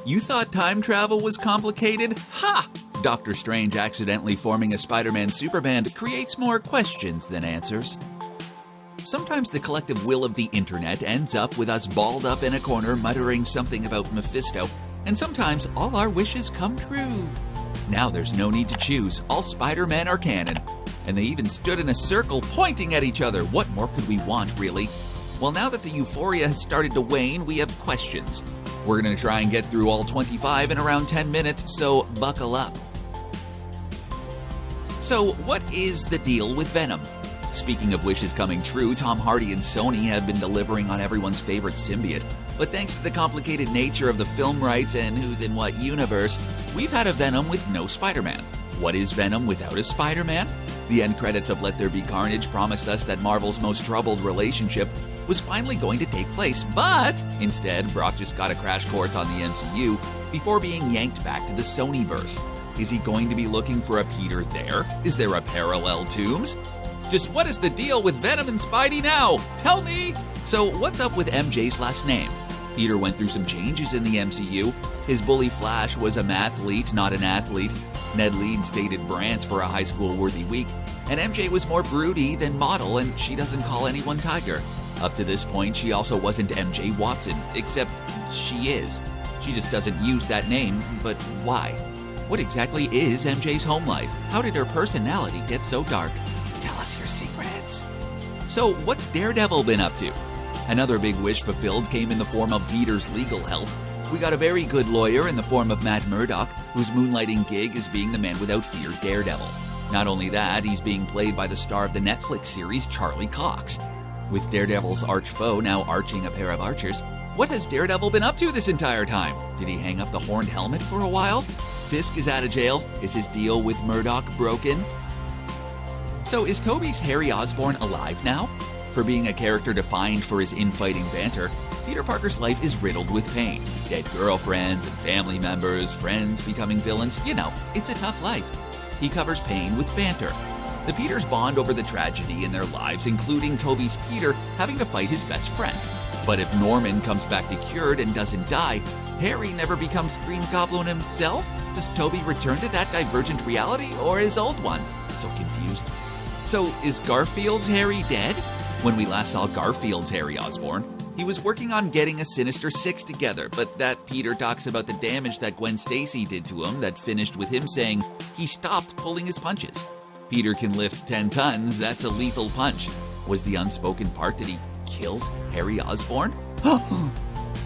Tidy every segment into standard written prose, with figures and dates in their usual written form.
You thought time travel was complicated? Ha! Doctor Strange accidentally forming a Spider-Man superband creates more questions than answers. Sometimes the collective will of the internet ends up with us balled up in a corner muttering something about Mephisto, and sometimes all our wishes come true. Now there's no need to choose, all Spider-Men are canon. And they even stood in a circle pointing at each other. What more could we want, really? Well, now that the euphoria has started to wane, we have questions. We're going to try and get through all 25 in around 10 minutes, so buckle up. So, what is the deal with Venom? Speaking of wishes coming true, Tom Hardy and Sony have been delivering on everyone's favorite symbiote. But thanks to the complicated nature of the film rights and who's in what universe, we've had a Venom with no Spider-Man. What is Venom without a Spider-Man? The end credits of Let There Be Carnage promised us that Marvel's most troubled relationship was finally going to take place, but instead, Brock just got a crash course on the MCU before being yanked back to the Sonyverse. Is he going to be looking for a Peter there? Is there a parallel Tombs? Just what is the deal with Venom and Spidey now? Tell me! So what's up with MJ's last name? Peter went through some changes in the MCU. His bully Flash was a mathlete, not an athlete. Ned Leeds dated Brant for a high school worthy week. And MJ was more broody than model, and she doesn't call anyone Tiger. Up to this point, she also wasn't MJ Watson, except she is. She just doesn't use that name, but why? What exactly is MJ's home life? How did her personality get so dark? Tell us your secrets. So, what's Daredevil been up to? Another big wish fulfilled came in the form of Peter's legal help. We got a very good lawyer in the form of Matt Murdock, whose moonlighting gig is being the man without fear Daredevil. Not only that, he's being played by the star of the Netflix series Charlie Cox. With Daredevil's arch foe now arching a pair of archers, what has Daredevil been up to this entire time? Did he hang up the horned helmet for a while? Fisk is out of jail. Is his deal with Murdock broken? So is Tobey's Harry Osborn alive now? For being a character defined for his infighting banter, Peter Parker's life is riddled with pain. Dead girlfriends and family members, friends becoming villains. You know, it's a tough life. He covers pain with banter. The Peters bond over the tragedy in their lives, including Tobey's Peter having to fight his best friend. But if Norman comes back to cured and doesn't die, Harry never becomes Green Goblin himself? Does Tobey return to that divergent reality or his old one? So confused. So is Garfield's Harry dead? When we last saw Garfield's Harry Osborn, he was working on getting a Sinister Six together, but that Peter talks about the damage that Gwen Stacy did to him that finished with him saying he stopped pulling his punches. Peter can lift 10 tons, that's a lethal punch. Was the unspoken part that he killed Harry Osborn?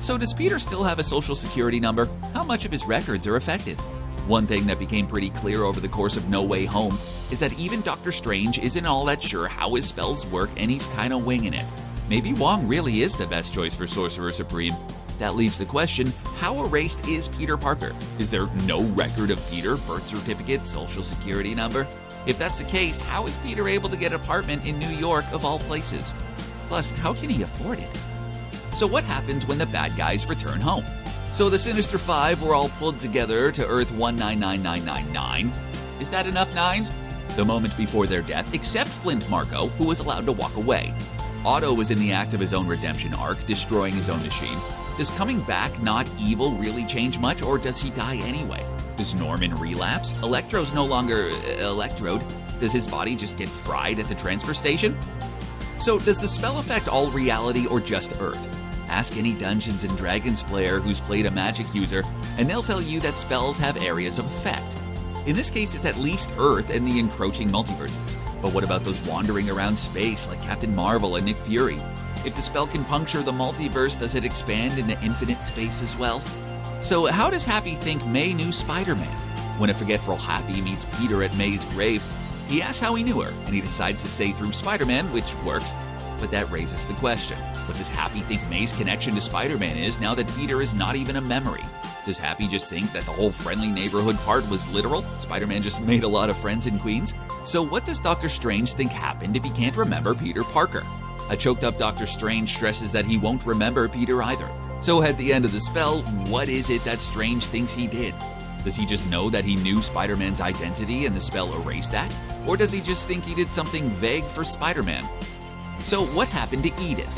So does Peter still have a social security number? How much of his records are affected? One thing that became pretty clear over the course of No Way Home is that even Doctor Strange isn't all that sure how his spells work and he's kinda winging it. Maybe Wong really is the best choice for Sorcerer Supreme. That leaves the question, how erased is Peter Parker? Is there no record of Peter, birth certificate, social security number? If that's the case, how is Peter able to get an apartment in New York of all places? Plus, how can he afford it? So what happens when the bad guys return home? So the Sinister Five were all pulled together to Earth 199999. Is that enough nines? The moment before their death, except Flint Marko, who was allowed to walk away. Otto was in the act of his own redemption arc, destroying his own machine. Does coming back not evil really change much, or does he die anyway? Does Norman relapse? Electro's no longer Electrode. Does his body just get fried at the transfer station? So does the spell affect all reality or just Earth? Ask any Dungeons & Dragons player who's played a magic user, and they'll tell you that spells have areas of effect. In this case, it's at least Earth and the encroaching multiverses. But what about those wandering around space like Captain Marvel and Nick Fury? If the spell can puncture the multiverse, does it expand into infinite space as well? So how does Happy think May knew Spider-Man? When a forgetful Happy meets Peter at May's grave, he asks how he knew her, and he decides to say through Spider-Man, which works. But that raises the question, what does Happy think May's connection to Spider-Man is now that Peter is not even a memory? Does Happy just think that the whole friendly neighborhood part was literal? Spider-Man just made a lot of friends in Queens? So what does Doctor Strange think happened if he can't remember Peter Parker? A choked up Doctor Strange stresses that he won't remember Peter either. So at the end of the spell, what is it that Strange thinks he did? Does he just know that he knew Spider-Man's identity and the spell erased that? Or does he just think he did something vague for Spider-Man? So what happened to Edith?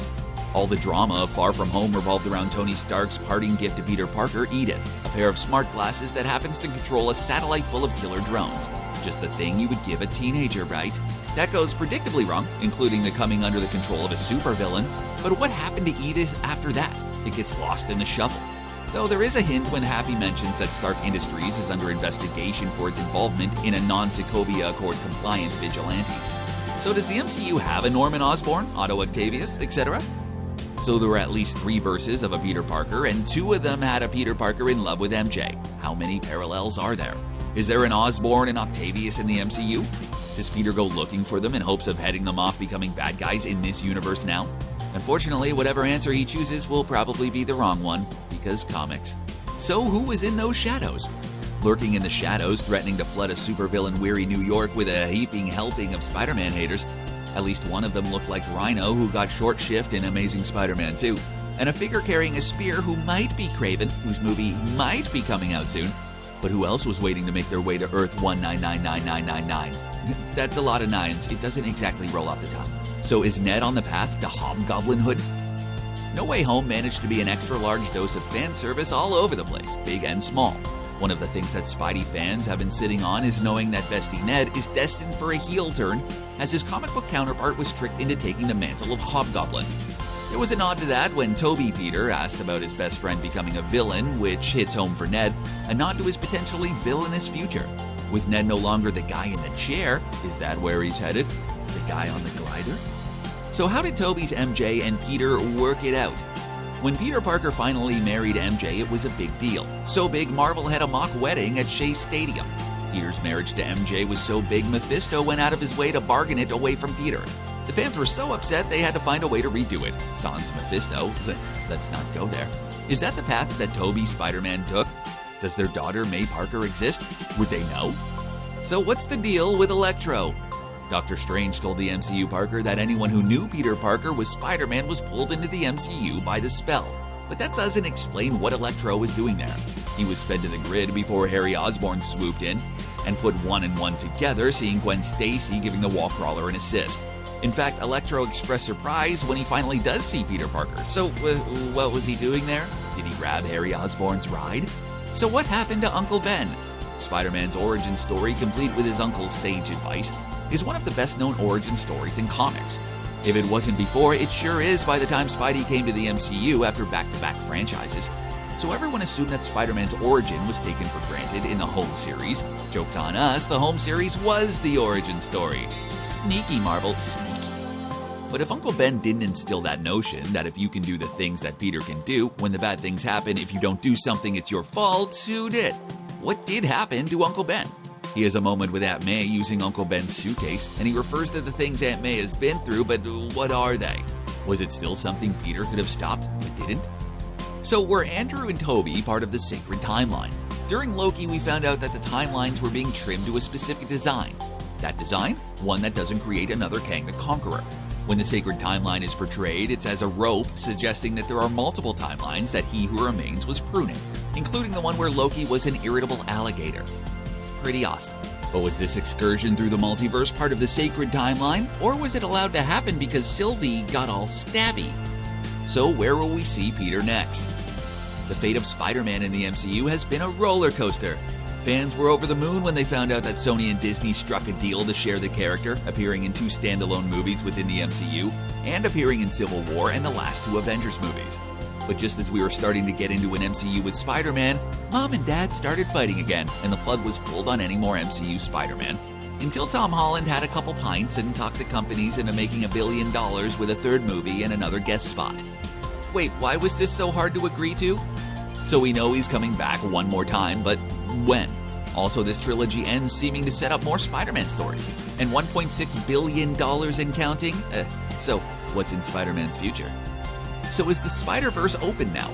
All the drama of Far From Home revolved around Tony Stark's parting gift to Peter Parker, E.D.I.T.H, a pair of smart glasses that happens to control a satellite full of killer drones. Just the thing you would give a teenager, right? That goes predictably wrong, including the coming under the control of a supervillain. But what happened to E.D.I.T.H after that? It gets lost in the shuffle. Though there is a hint when Happy mentions that Stark Industries is under investigation for its involvement in a non-Sokovia Accord-compliant vigilante. So does the MCU have a Norman Osborn, Otto Octavius, etc.? So there were at least 3 verses of a Peter Parker, and 2 of them had a Peter Parker in love with MJ. How many parallels are there? Is there an Osborn and Octavius in the MCU? Does Peter go looking for them in hopes of heading them off becoming bad guys in this universe now? Unfortunately, whatever answer he chooses will probably be the wrong one, because comics. So who was in those shadows? Lurking in the shadows, threatening to flood a supervillain-weary New York with a heaping helping of Spider-Man haters. At least one of them looked like Rhino, who got short shift in Amazing Spider-Man 2. And a figure carrying a spear who might be Kraven, whose movie might be coming out soon. But who else was waiting to make their way to Earth 19999999? That's a lot of nines. It doesn't exactly roll off the tongue. So is Ned on the path to Hobgoblinhood? No Way Home managed to be an extra-large dose of fan service all over the place, big and small. One of the things that Spidey fans have been sitting on is knowing that Bestie Ned is destined for a heel turn, as his comic book counterpart was tricked into taking the mantle of Hobgoblin. There was a nod to that when Tobey Peter asked about his best friend becoming a villain, which hits home for Ned, a nod to his potentially villainous future. With Ned no longer the guy in the chair, is that where he's headed? The guy on the glider? So how did Tobey's MJ and Peter work it out? When Peter Parker finally married MJ, it was a big deal. So big, Marvel had a mock wedding at Shea Stadium. Peter's marriage to MJ was so big, Mephisto went out of his way to bargain it away from Peter. The fans were so upset they had to find a way to redo it. Sans Mephisto, let's not go there. Is that the path that Tobey's Spider-Man took? Does their daughter May Parker exist? Would they know? So what's the deal with Electro? Dr. Strange told the MCU Parker that anyone who knew Peter Parker was Spider-Man was pulled into the MCU by the spell. But that doesn't explain what Electro was doing there. He was fed to the grid before Harry Osborn swooped in and put 1 and 1 together, seeing Gwen Stacy giving the wall crawler an assist. In fact, Electro expressed surprise when he finally does see Peter Parker. So, what was he doing there? Did he grab Harry Osborn's ride? So what happened to Uncle Ben? Spider-Man's origin story, complete with his uncle's sage advice, is one of the best-known origin stories in comics. If it wasn't before, it sure is by the time Spidey came to the MCU after back-to-back franchises. So everyone assumed that Spider-Man's origin was taken for granted in the Home series. Joke's on us, the Home series was the origin story. Sneaky, Marvel, sneaky. But if Uncle Ben didn't instill that notion that if you can do the things that Peter can do, when the bad things happen, if you don't do something, it's your fault, who did? What did happen to Uncle Ben? He has a moment with Aunt May using Uncle Ben's suitcase, and he refers to the things Aunt May has been through, but what are they? Was it still something Peter could have stopped, but didn't? So were Andrew and Tobey part of the sacred timeline? During Loki, we found out that the timelines were being trimmed to a specific design. That design? One that doesn't create another Kang the Conqueror. When the sacred timeline is portrayed, it's as a rope, suggesting that there are multiple timelines that He Who Remains was pruning, including the one where Loki was an irritable alligator. It's pretty awesome. But was this excursion through the multiverse part of the sacred timeline, or was it allowed to happen because Sylvie got all stabby? So where will we see Peter next? The fate of Spider-Man in the MCU has been a roller coaster. Fans were over the moon when they found out that Sony and Disney struck a deal to share the character, appearing in 2 standalone movies within the MCU, and appearing in Civil War and the last 2 Avengers movies. But just as we were starting to get into an MCU with Spider-Man, Mom and Dad started fighting again, and the plug was pulled on any more MCU Spider-Man. Until Tom Holland had a couple pints and talked the companies into making $1 billion with a 3rd movie and another guest spot. Wait, why was this so hard to agree to? So we know he's coming back one more time, but when? Also, this trilogy ends seeming to set up more Spider-Man stories, and $1.6 billion and counting? So what's in Spider-Man's future? So is the Spider-Verse open now?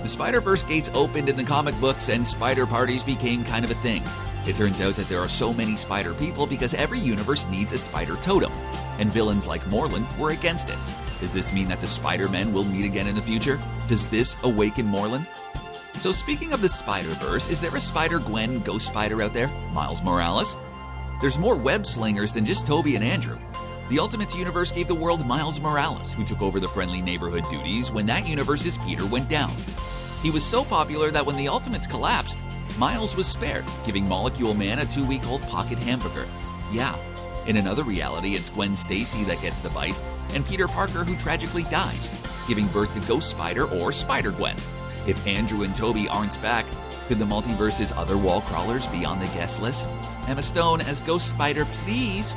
The Spider-Verse gates opened in the comic books and spider parties became kind of a thing. It turns out that there are so many spider people because every universe needs a spider totem, and villains like Morlun were against it. Does this mean that the Spider-Men will meet again in the future? Does this awaken Morlun? So speaking of the Spider-Verse, is there a Spider-Gwen Ghost Spider out there? Miles Morales? There's more web slingers than just Tobey and Andrew. The Ultimates universe gave the world Miles Morales, who took over the friendly neighborhood duties when that universe's Peter went down. He was so popular that when the Ultimates collapsed, Miles was spared, giving Molecule Man a 2-week-old pocket hamburger. Yeah, in another reality, it's Gwen Stacy that gets the bite, and Peter Parker who tragically dies, giving birth to Ghost Spider or Spider-Gwen. If Andrew and Tobey aren't back, could the multiverse's other wall crawlers be on the guest list? Emma Stone as Ghost Spider, please?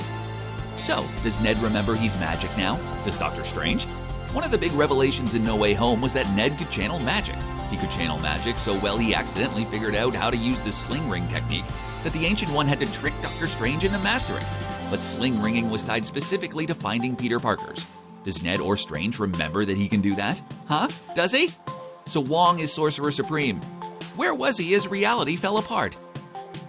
So, does Ned remember he's magic now? Does Doctor Strange? One of the big revelations in No Way Home was that Ned could channel magic. He could channel magic so well he accidentally figured out how to use the sling ring technique that the Ancient One had to trick Doctor Strange into mastering. But sling ringing was tied specifically to finding Peter Parkers. Does Ned or Strange remember that he can do that? Huh? Does he? So Wong is Sorcerer Supreme. Where was he as reality fell apart?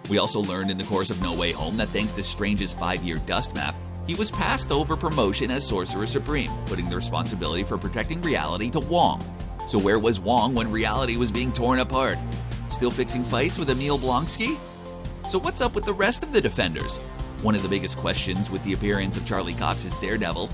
We also learned in the course of No Way Home that thanks to Strange's 5-year dust map, he was passed over promotion as Sorcerer Supreme, putting the responsibility for protecting reality to Wong. So where was Wong when reality was being torn apart? Still fixing fights with Emil Blonsky? So what's up with the rest of the Defenders? One of the biggest questions with the appearance of Charlie Cox's Daredevil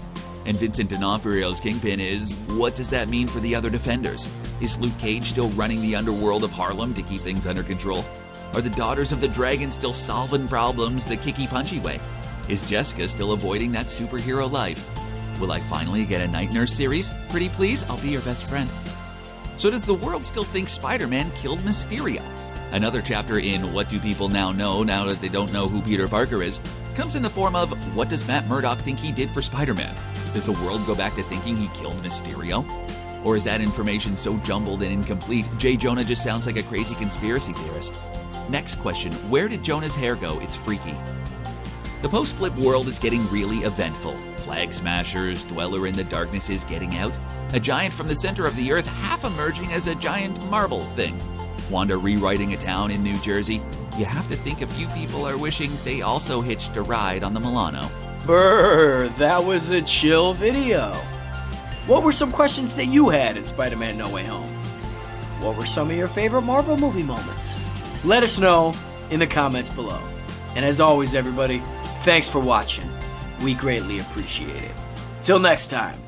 and Vincent D'Onofrio's Kingpin is, what does that mean for the other Defenders? Is Luke Cage still running the underworld of Harlem to keep things under control? Are the Daughters of the Dragon still solving problems the kicky-punchy way? Is Jessica still avoiding that superhero life? Will I finally get a Night Nurse series? Pretty please, I'll be your best friend. So does the world still think Spider-Man killed Mysterio? Another chapter in What Do People Now Know Now That They Don't Know Who Peter Parker Is comes in the form of, what does Matt Murdock think he did for Spider-Man? Does the world go back to thinking he killed Mysterio? Or is that information so jumbled and incomplete, J. Jonah just sounds like a crazy conspiracy theorist? Next question, where did Jonah's hair go? It's freaky. The post-blip world is getting really eventful. Flag smashers, Dweller in the Darkness is getting out, a giant from the center of the earth half emerging as a giant marble thing, Wanda rewriting a town in New Jersey. You have to think a few people are wishing they also hitched a ride on the Milano. Brr, that was a chill video. What were some questions that you had in Spider-Man No Way Home? What were some of your favorite Marvel movie moments? Let us know in the comments below. And as always, everybody, thanks for watching. We greatly appreciate it. Till next time.